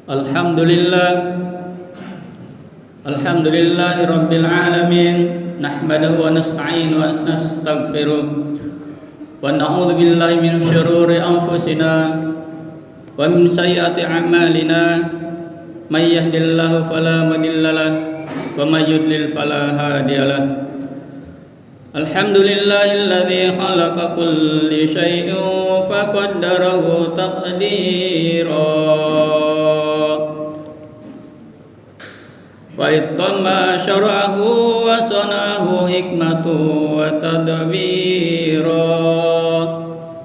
Alhamdulillah Alhamdulillahi Rabbil Alamin. Nahmaduhu wa nasta'inu wa nastaghfiruh wa na'udzu billahi min syururi anfusina wa min sayyiati a'malina. May yahdihillahu fala mudilla lahu wa may yudlil fala hadiya lahu. Alhamdulillahilladzi khalaqa kulli syai'in faqaddarahu taqdira. Wa itamma syara'ahu wa sanahu hikmatu wa tadbira.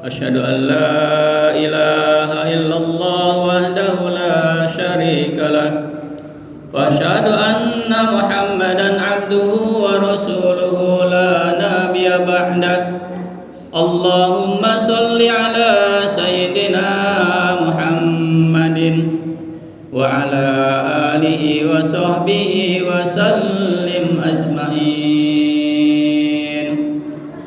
Asyhadu an la ilaha illallah wahdahu la syarika lah. Wa asyhadu anna Muhammadan abduhu wa rasuluhu la nabiyya ba'dah. Allahumma shalli ala sayyidina Muhammadin wa ala alihi wa sahbihi wa sallim ajma'in.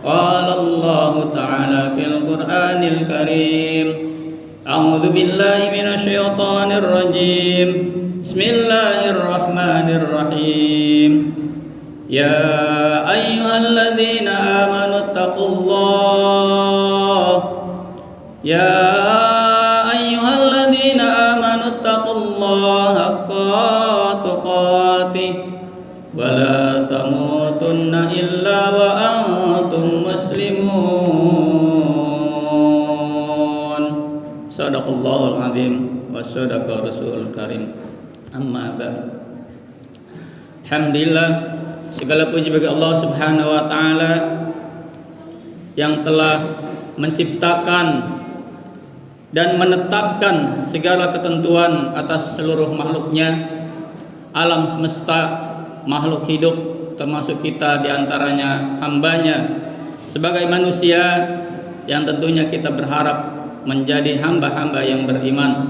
Qala Allah ta'ala fil Qur'anil Karim. A'udzu billahi minasy syaithanir rajim. Bismillahirrahmanirrahim. Ya ayyuhalladzina amanu taqullah. Ya ayyuhalladzina amanu taqullaha haqqa tuqatih wa la tamutunna illa wa antum muslimun. Shadaqallahul azim wa shadaqa rasulul karim. Amma ba'd. Alhamdulillah, segala puji bagi Allah Subhanahu wa taala yang telah menciptakan dan menetapkan segala ketentuan atas seluruh makhluknya, alam semesta, makhluk hidup, termasuk kita diantaranya hambanya. Sebagai manusia yang tentunya kita berharap menjadi hamba-hamba yang beriman.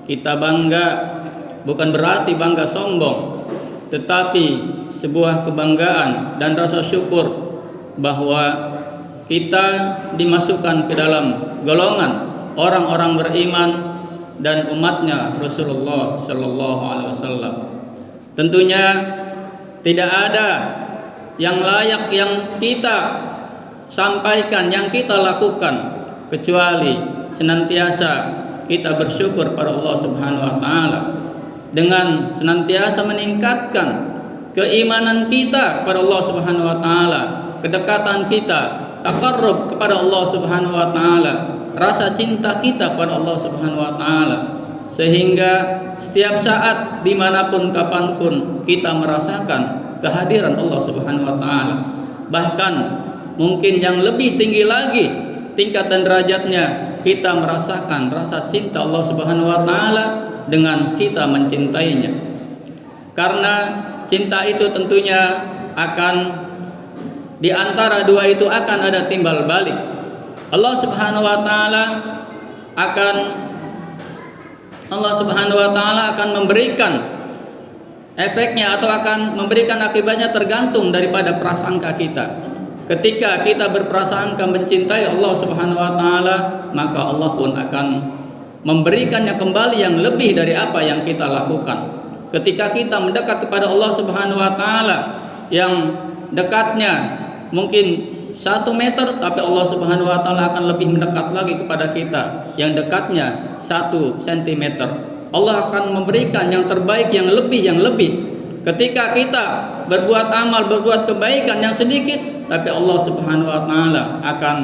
Kita bangga, bukan berarti bangga sombong, tetapi sebuah kebanggaan dan rasa syukur bahwa kita dimasukkan ke dalam golongan orang-orang beriman dan umatnya Rasulullah Sallallahu Alaihi Wasallam. Tentunya tidak ada yang layak yang kita sampaikan, yang kita lakukan, kecuali senantiasa kita bersyukur pada Allah Subhanahu Wa Taala dengan senantiasa meningkatkan keimanan kita kepada Allah Subhanahu Wa Taala, kedekatan kita, taqarrub kepada Allah Subhanahu Wa Taala, rasa cinta kita kepada Allah Subhanahu wa taala, sehingga setiap saat dimanapun kapanpun kita merasakan kehadiran Allah Subhanahu wa taala. Bahkan mungkin yang lebih tinggi lagi tingkat dan derajatnya, kita merasakan rasa cinta Allah Subhanahu wa taala dengan kita mencintainya. Karena cinta itu tentunya akan, di antara dua itu akan ada timbal balik. Allah Subhanahu wa taala akan memberikan efeknya atau akan memberikan akibatnya tergantung daripada prasangka kita. Ketika kita berprasangka mencintai Allah Subhanahu wa taala, maka Allah pun akan memberikannya kembali yang lebih dari apa yang kita lakukan. Ketika kita mendekat kepada Allah Subhanahu wa taala, yang dekatnya mungkin 1 meter, tapi Allah Subhanahu wa taala akan lebih mendekat lagi kepada kita, yang dekatnya 1 sentimeter. Allah akan memberikan yang terbaik, yang lebih. Ketika kita berbuat amal, berbuat kebaikan yang sedikit, tapi Allah Subhanahu wa taala akan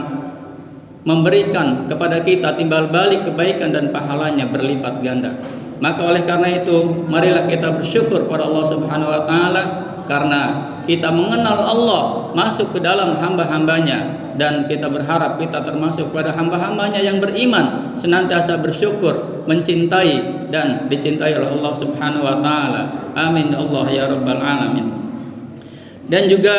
memberikan kepada kita timbal balik kebaikan dan pahalanya berlipat ganda. Maka oleh karena itu, marilah kita bersyukur pada Allah Subhanahu wa taala, karena kita mengenal Allah, masuk ke dalam hamba-hambanya, dan kita berharap kita termasuk pada hamba-hambanya yang beriman, senantiasa bersyukur, mencintai dan dicintai oleh Allah Subhanahu wa taala. Amin Allah ya rabbal alamin. Dan juga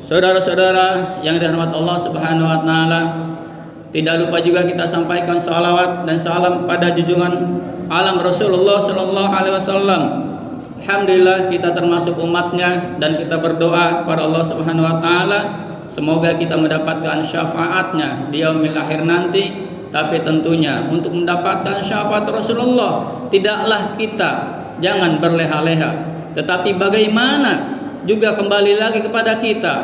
saudara-saudara yang dirahmati Allah Subhanahu wa taala, tidak lupa juga kita sampaikan salawat dan salam pada junjungan alam Rasulullah sallallahu alaihi wasallam. Alhamdulillah kita termasuk umatnya, dan kita berdoa kepada Allah Subhanahu wa taala semoga kita mendapatkan syafaatnya di yaumil akhir nanti, tapi tentunya untuk mendapatkan syafaat Rasulullah tidaklah kita jangan berleha-leha, tetapi bagaimana juga kembali lagi kepada kita,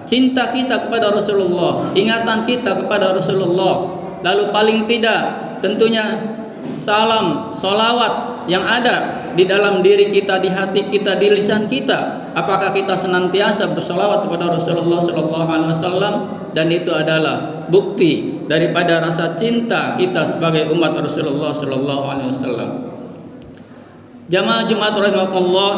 cinta kita kepada Rasulullah, ingatan kita kepada Rasulullah. Lalu paling tidak tentunya salam, salawat yang ada di dalam diri kita, di hati kita, di lisan kita. Apakah kita senantiasa bersalawat kepada Rasulullah Sallallahu Alaihi Wasallam? Dan itu adalah bukti daripada rasa cinta kita sebagai umat Rasulullah Sallallahu Alaihi Wasallam. Jamaah Jumat rahimakumullah,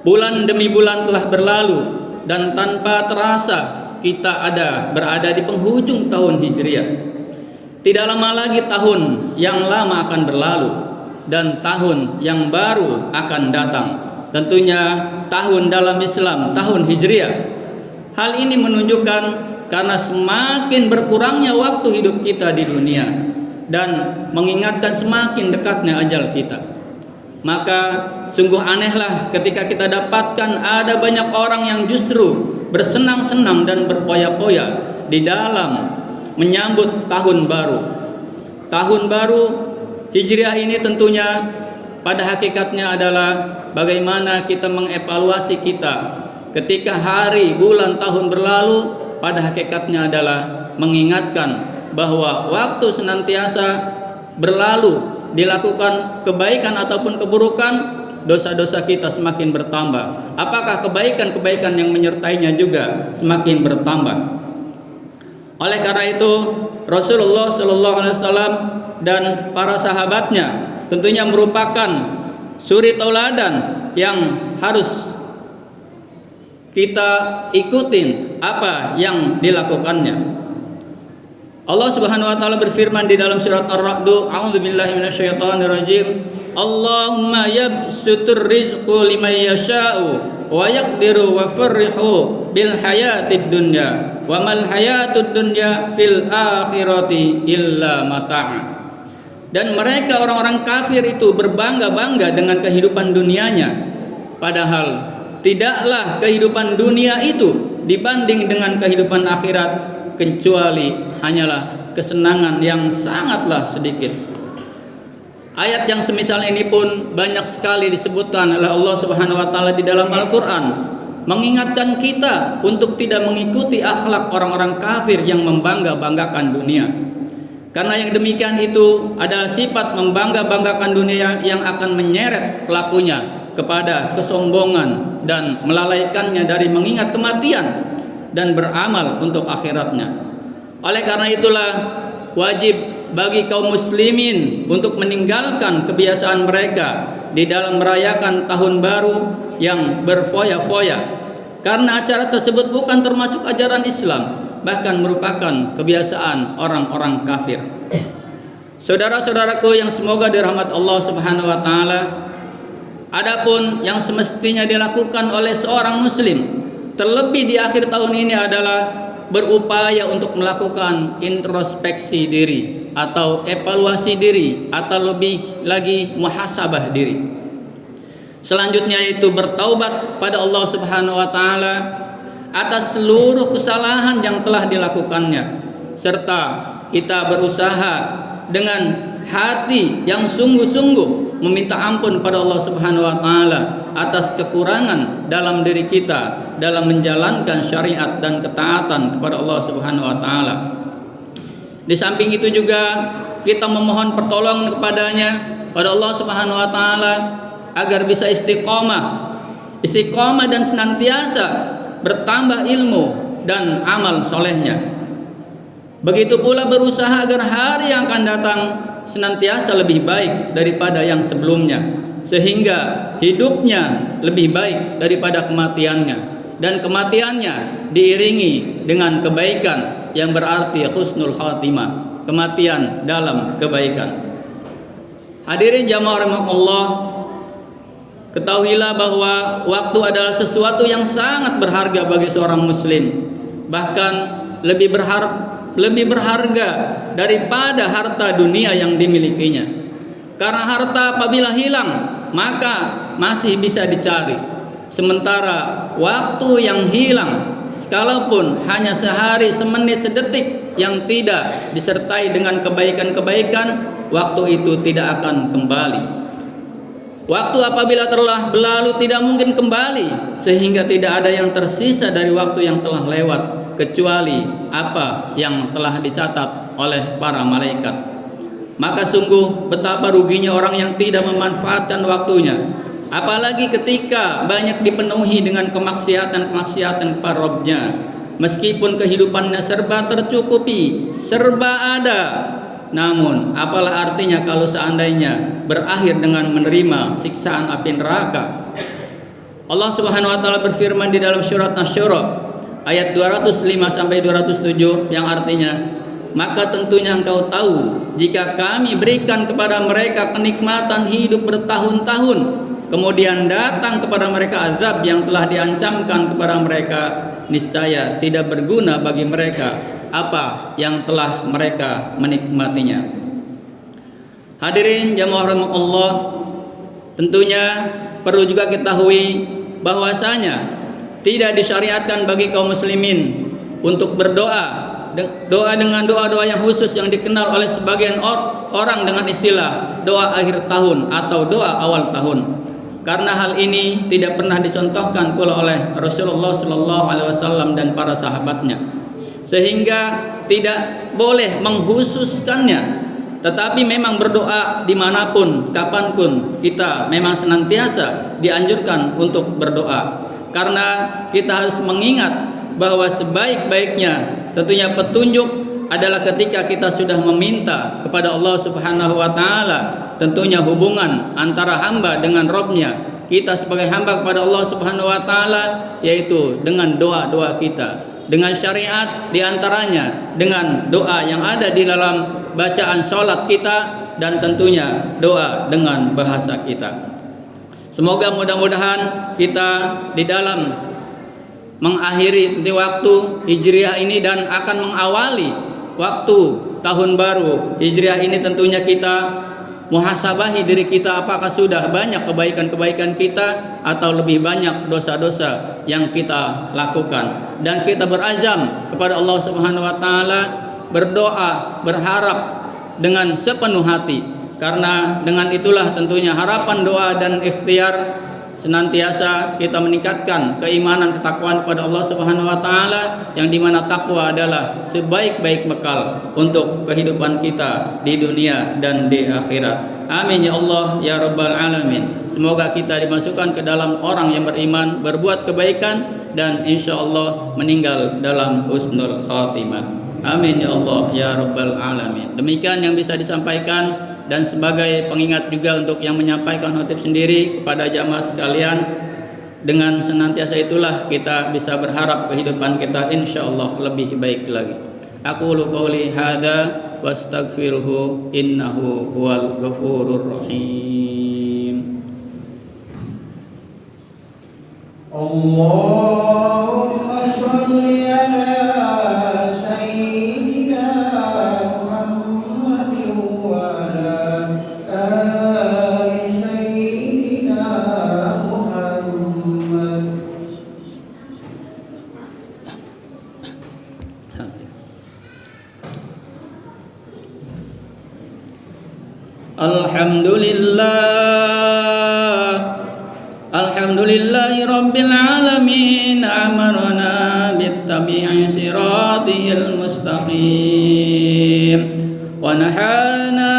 bulan demi bulan telah berlalu dan tanpa terasa kita berada di penghujung tahun Hijriah. Tidak lama lagi tahun yang lama akan berlalu dan tahun yang baru akan datang. Tentunya tahun dalam Islam, tahun Hijriah. Hal ini menunjukkan karena semakin berkurangnya waktu hidup kita di dunia dan mengingatkan semakin dekatnya ajal kita. Maka sungguh anehlah ketika kita dapatkan ada banyak orang yang justru bersenang-senang dan berpoya-poya di dalam menyambut tahun baru. Tahun baru Hijriah ini tentunya pada hakikatnya adalah bagaimana kita mengevaluasi kita ketika hari, bulan, tahun berlalu. Pada hakikatnya adalah mengingatkan bahwa waktu senantiasa berlalu, dilakukan kebaikan ataupun keburukan, dosa-dosa kita semakin bertambah. Apakah kebaikan-kebaikan yang menyertainya juga semakin bertambah? Oleh karena itu Rasulullah Sallallahu Alaihi Wasallam dan para sahabatnya tentunya merupakan suri tauladan yang harus kita ikutin apa yang dilakukannya. Allah Subhanahu wa taala berfirman di dalam surat Ar-Ra'd, a'udzubillahi minasyaitonirrajim, Allahumma yabsutur rizqu liman yasha'u wa yaqdiru wa farrihu bil hayatid dunya wa mal hayatud dunya fil akhirati illa mata'. Dan mereka orang-orang kafir itu berbangga-bangga dengan kehidupan dunianya, padahal tidaklah kehidupan dunia itu dibanding dengan kehidupan akhirat kecuali hanyalah kesenangan yang sangatlah sedikit. Ayat yang semisal ini pun banyak sekali disebutkan oleh Allah Subhanahu wa taala di dalam Al-Qur'an, mengingatkan kita untuk tidak mengikuti akhlak orang-orang kafir yang membangga-banggakan dunia. Karena yang demikian itu adalah sifat membangga-banggakan dunia yang akan menyeret pelakunya kepada kesombongan dan melalaikannya dari mengingat kematian dan beramal untuk akhiratnya. Oleh karena itulah wajib bagi kaum muslimin untuk meninggalkan kebiasaan mereka di dalam merayakan tahun baru yang berfoya-foya, karena acara tersebut bukan termasuk ajaran Islam, bahkan merupakan kebiasaan orang-orang kafir. Saudara-saudaraku yang semoga dirahmat Allah Subhanahu wa taala, adapun yang semestinya dilakukan oleh seorang muslim terlebih di akhir tahun ini adalah berupaya untuk melakukan introspeksi diri atau evaluasi diri, atau lebih lagi muhasabah diri. Selanjutnya itu bertaubat pada Allah Subhanahu wa taala atas seluruh kesalahan yang telah dilakukannya, serta kita berusaha dengan hati yang sungguh-sungguh meminta ampun pada Allah Subhanahu wa taala atas kekurangan dalam diri kita dalam menjalankan syariat dan ketaatan kepada Allah Subhanahu wa taala. Di samping itu juga kita memohon pertolongan kepadanya, pada Allah Subhanahu wa taala, agar bisa istiqomah dan senantiasa bertambah ilmu dan amal solehnya. Begitu pula berusaha agar hari yang akan datang senantiasa lebih baik daripada yang sebelumnya, sehingga hidupnya lebih baik daripada kematiannya, dan kematiannya diiringi dengan kebaikan yang berarti husnul khatimah, kematian dalam kebaikan. Hadirin jamaah rahimakumullah, ketahuilah bahwa waktu adalah sesuatu yang sangat berharga bagi seorang muslim, bahkan lebih berharga daripada harta dunia yang dimilikinya. Karena harta apabila hilang maka masih bisa dicari, sementara waktu yang hilang sekalipun hanya sehari, semenit, sedetik yang tidak disertai dengan kebaikan-kebaikan, waktu itu tidak akan kembali. Waktu apabila telah berlalu tidak mungkin kembali, sehingga tidak ada yang tersisa dari waktu yang telah lewat kecuali apa yang telah dicatat oleh para malaikat. Maka sungguh betapa ruginya orang yang tidak memanfaatkan waktunya, apalagi ketika banyak dipenuhi dengan kemaksiatan-kemaksiatan kepada Rabb-Nya. Meskipun kehidupannya serba tercukupi, serba ada, namun apalah artinya kalau seandainya berakhir dengan menerima siksaan api neraka. Allah Subhanahu wa taala berfirman di dalam surat Asy-Syura ayat 205 sampai 207 yang artinya, maka tentunya engkau tahu jika kami berikan kepada mereka kenikmatan hidup bertahun-tahun, kemudian datang kepada mereka azab yang telah diancamkan kepada mereka, niscaya tidak berguna bagi mereka apa yang telah mereka menikmatinya. Hadirin jamaah rahmatullah, tentunya perlu juga ketahui bahwasanya tidak disyariatkan bagi kaum muslimin untuk berdoa dengan doa-doa yang khusus yang dikenal oleh sebagian orang dengan istilah doa akhir tahun atau doa awal tahun. Karena hal ini tidak pernah dicontohkan pula oleh Rasulullah SAW dan para sahabatnya, sehingga tidak boleh mengkhususkannya. Tetapi memang berdoa dimanapun, kapanpun, kita memang senantiasa dianjurkan untuk berdoa. Karena kita harus mengingat bahwa sebaik-baiknya tentunya petunjuk adalah ketika kita sudah meminta kepada Allah Subhanahu wa taala. Tentunya hubungan antara hamba dengan Rabb-Nya, kita sebagai hamba kepada Allah Subhanahu wa taala, yaitu dengan doa-doa kita, dengan syariat diantaranya dengan doa yang ada di dalam bacaan sholat kita, dan tentunya doa dengan bahasa kita. Semoga mudah-mudahan kita di dalam mengakhiri waktu Hijriah ini dan akan mengawali waktu tahun baru Hijriah ini, tentunya kita muhasabahi diri kita, apakah sudah banyak kebaikan-kebaikan kita atau lebih banyak dosa-dosa yang kita lakukan, dan kita berazam kepada Allah Subhanahu wa taala, berdoa, berharap dengan sepenuh hati, karena dengan itulah tentunya harapan, doa dan ikhtiar senantiasa kita meningkatkan keimanan, ketakwaan kepada Allah Subhanahu wa taala, yang dimana takwa adalah sebaik-baik bekal untuk kehidupan kita di dunia dan di akhirat. Amin ya Allah ya rabbal alamin. Semoga kita dimasukkan ke dalam orang yang beriman, berbuat kebaikan, dan insya Allah meninggal dalam husnul khatimah. Amin ya Allah ya rabbal alamin. Demikian yang bisa disampaikan, dan sebagai pengingat juga untuk yang menyampaikan khotib sendiri kepada jamaah sekalian, dengan senantiasa itulah kita bisa berharap kehidupan kita insyaallah lebih baik lagi. Aqulu qouli hadza wastaghfiruhu innahu huwal ghafurur rahim. Allahumma shalli ala sayyidina Muhammadin wa ala ali sayyidina Muhammad. Alhamdulillahi rabbil alamin, amarna bittabi'i siratihil mustaqim wa nahana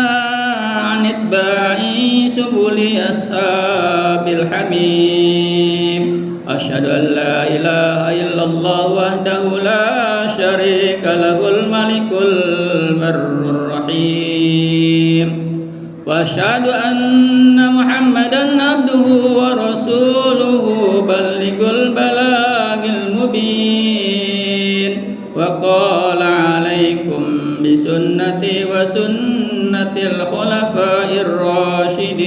'an itba'i subuli ashabil hamim. Asyhadu an la ilaha illallah wahdahu la syarika lahul malikul barrur rahim. Wa asyhadu anna Muhammadan abduhu wa rasuluhu ballighul balagil mubin. Wa qala alaikum bi sunnati wa sunnatil khulafa'ir rasyidin.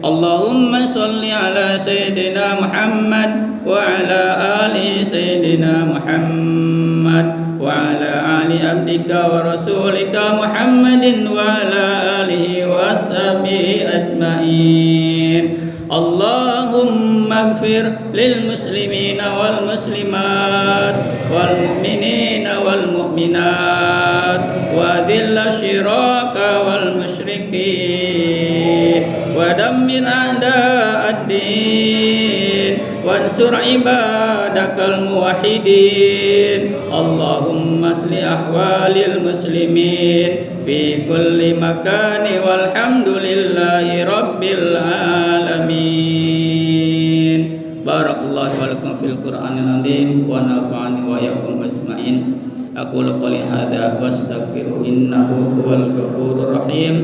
Allahumma salli ala sayyidina Muhammad wa ala ali sayyidina Muhammad wa ala ali abdika wa rasulika Muhammadin wa ala alihi wa ashabihi ajma'in. Allahumma اغفر للمسلمين والمسلمات والمؤمنين والمؤمنات وأذل الشرك والمشركين ودمر أعداء الدين وانصر عبادك الموحدين اللهم اصلح أحوال المسلمين في كل مكان والحمد لله رب العالمين بارك الله ولكم في القرآن العظيم ونفعني وإياكم أجمعين أقول قولي هذا واستغفره إنه هو الغفور الرحيم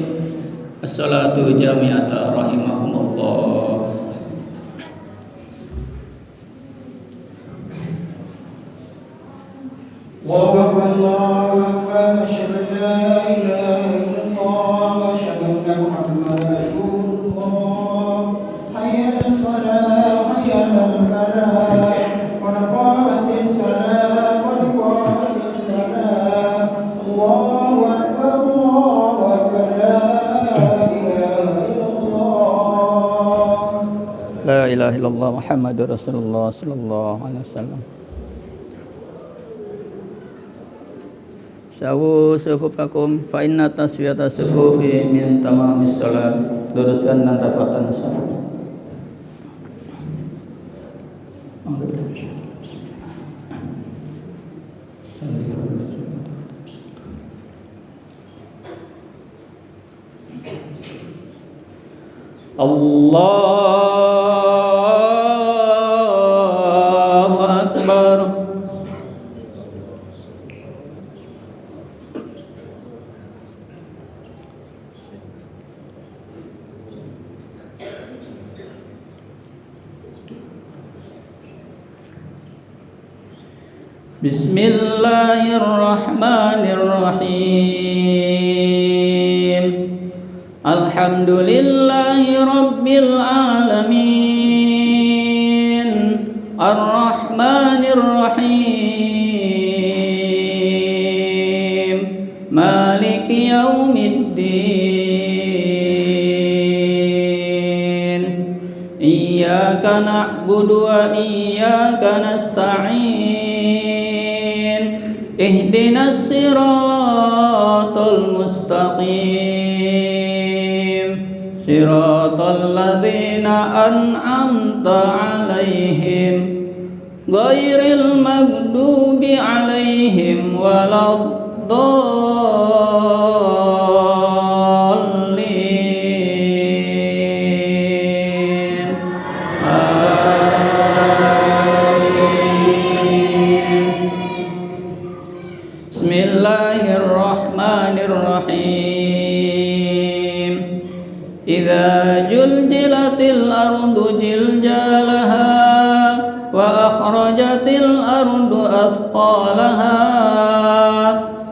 الصلاة جامعة رحمكم الله الله أكبر الله أكبر أشهد أن لا إله إلا الله وأشهد أن محمدا رسول الله حي على الصلاة حي على الفلاح قد قامت الصلاة قد قامت الصلاة الله أكبر لا إله إلا الله لا إله إلا الله محمد رسول الله صلى الله عليه وسلم Sawu sufufakum fa inna taswiyata sufufi min tamamis salat. Luruskan dan rapatkan saf. Allahu Akbar. Bismillahirrahmanirrahim. Alhamdulillahi rabbil alamin. Ar-Rahmanir Rahim. Maliki yaumiddin. Iyyaka na'budu wa iyyaka nasta'in. Ihdinas siratal mustaqim siratal ladzina an'amta 'alaihim ghairil maghdubi 'alaihim waladdallin. Bismillahirrahmanirrahim. Idza juljilatil ardu jiljalaha wa akhrajatil ardu asqalaha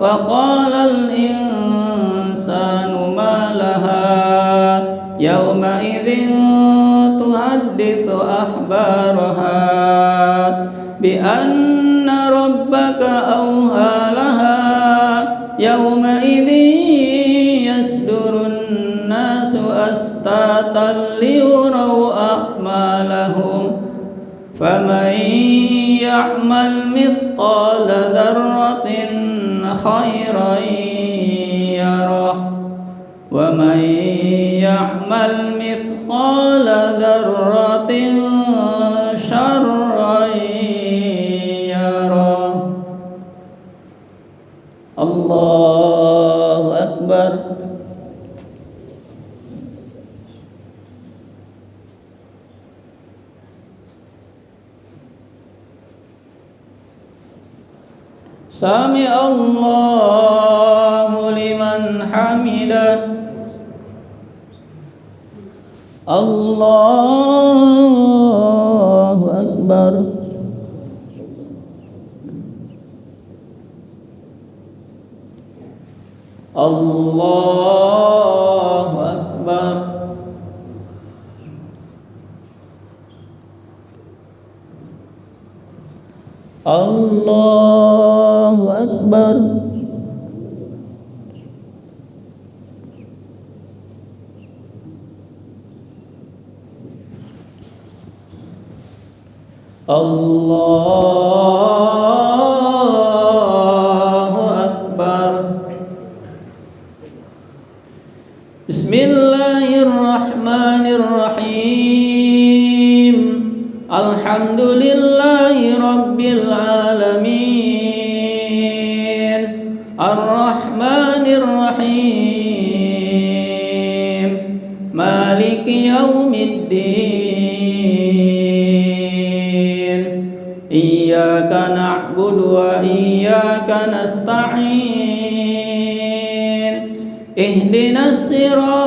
wa qalal insanu ma laha yawma idzin tuhadditsu akhbaraha bi anna rabbaka awha laha yawma idzin yasdurun nasu astatan liyuraw a'malahum faman ya'mal mithqala dzarratin khairan yarah wa man ya'mal mithqala dzarratin syarran yarah. Allahu Akbar. Sami Allahu liman hamidah. Allahu Akbar. Allahu Akbar. Allahu Akbar. Allahu Akbar. Bismillahirrahmanirrahim. Alhamdulillahi Rabbil Alamin. Ar-Rahmanir Rahim. Maliki Yaumiddin. Iyyaka na'budu wa iyyaka nasta'in. Ihdinas siratal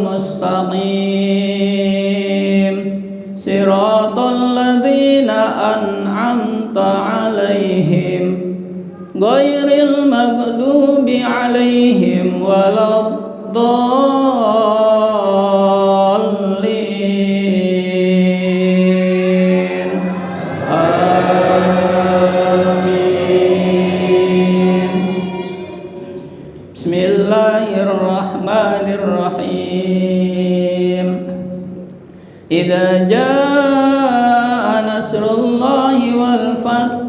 mustaqim. Siratal ladzina an'amta 'alaihim ghairil maghdubi 'alaihim waladdallin. Amin. Bismillahirrahmanirrahim. Idza jaa nasrullahi wal fath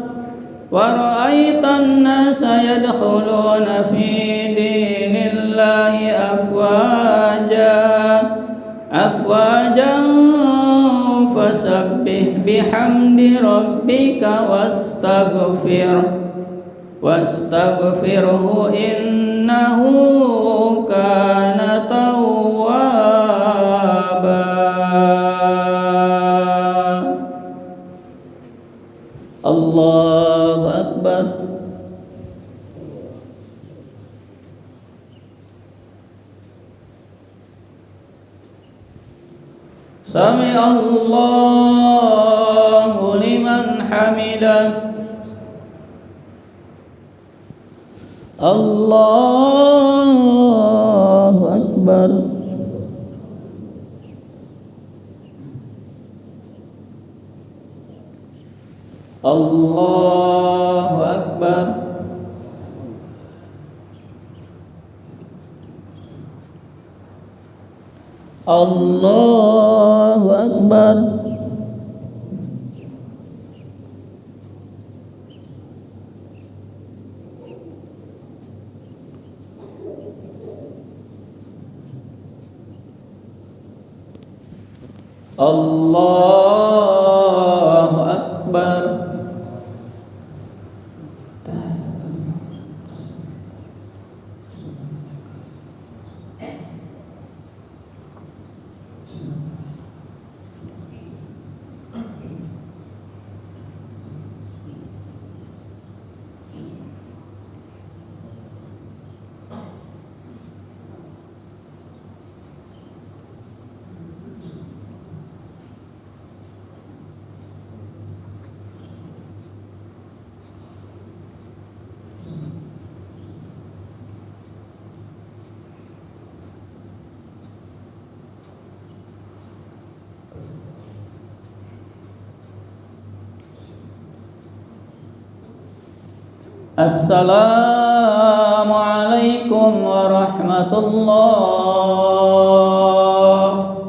wa ra'aitan nasa yadkhuluna fi dinillahi afwajan fasabbih bihamdi rabbika wastaghfirhu innahu kana tawwaba. Allahu Akbar. Sami Allahu liman hamidah. Allahu Akbar. Allahu Akbar. Allahu Akbar. Allahu Akbar. Assalamualaikum warahmatullah.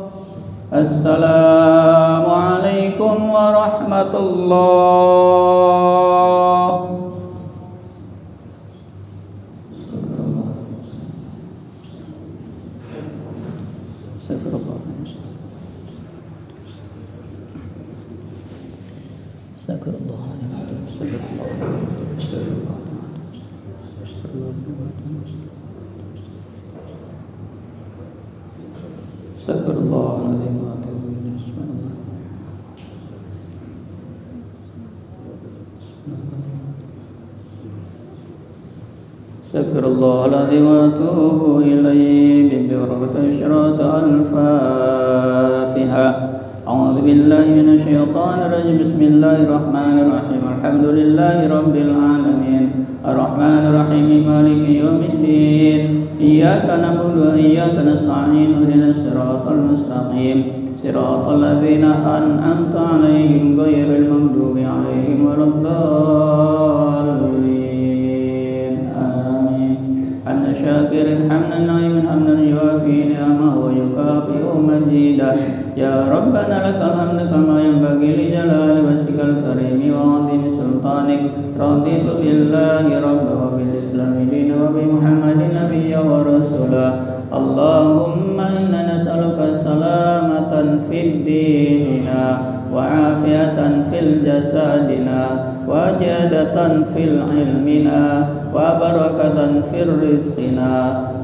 Assalamualaikum warahmatullah. Astaghfirullahaladzim wa atubu ilaih. Al-Fatihah. A'udzu billahi minasyaitonir rajim. Bismillahirrahmanirrahim. Alhamdulillahi rabbil alamin. Ar-Rahmanir Rahim. Maliki yaumiddin. Iyyaka na'budu wa iyyaka nasta'in. Ihdinas siratal mustaqim. Siratal ladzina an'amta 'alaihim ghairil maghdubi 'alaihim waladdallin. شاكر حمدا نعيما حمدا يوافي نعمه ويكافئ مزيده مزيدا يا ربنا لك الحمد كما ينبغي لجلال وجهك الكريم وعظيم سلطانك رضيت بالله ربا وبالإسلام دينا وبمحمد نبيا ورسولا اللهم إنا نسألك سلامة في ديننا وعافية في جسدنا وجادة في علمنا وبركة في رزقنا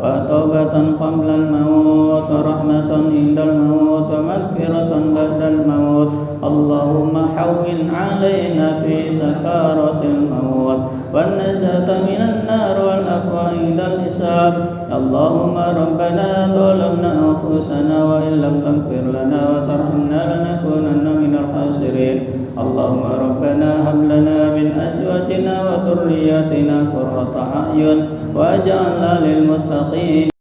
وتوبة قبل الموت ورحمة عند الموت ومغفرة بعد الموت اللهم حول علينا في سكارة الموت والنجاة من النار والعفو عند الحساب اللهم ربنا ظلمنا أنفسنا وإن لم تغفر لنا وترحمنا لنكونن من الخاسرين اللهم ربنا هب لنا من أزواجنا وذرياتنا قرة أعين واجعلنا للمتقين